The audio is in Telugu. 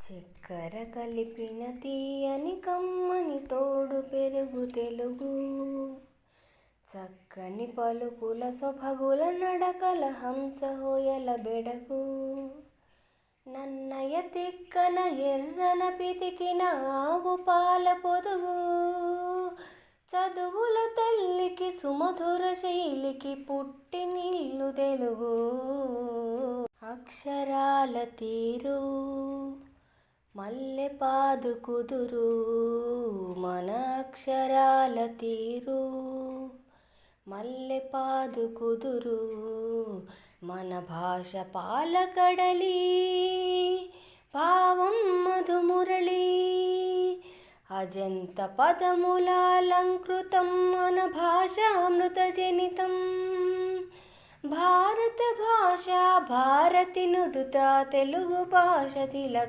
చక్కెర కలిపిన తీయని కమ్మని తోడు పెరుగు తెలుగు, చక్కని పలుకుల సొభగుల నడకల హంస హోయల బెడగు, నన్నయ తిక్కన ఎర్రన పితికిన ఆవు పాల పొదుగు, చదువుల తల్లికి సుమధుర శైలికి పుట్టి నిల్లు తెలుగు, అక్షరాల తీరు మల్లె పాదు కుదురు, మన అక్షరాల తీరు మల్లె పాదు కుదురు, మన భాష పాలకడలి భావం మధుమురళి, అజంత పదములాలంకృతం మన భాష అమృత జనితం, భారత భాష భారతి నుదుత తెలుగు భాష తిలకం.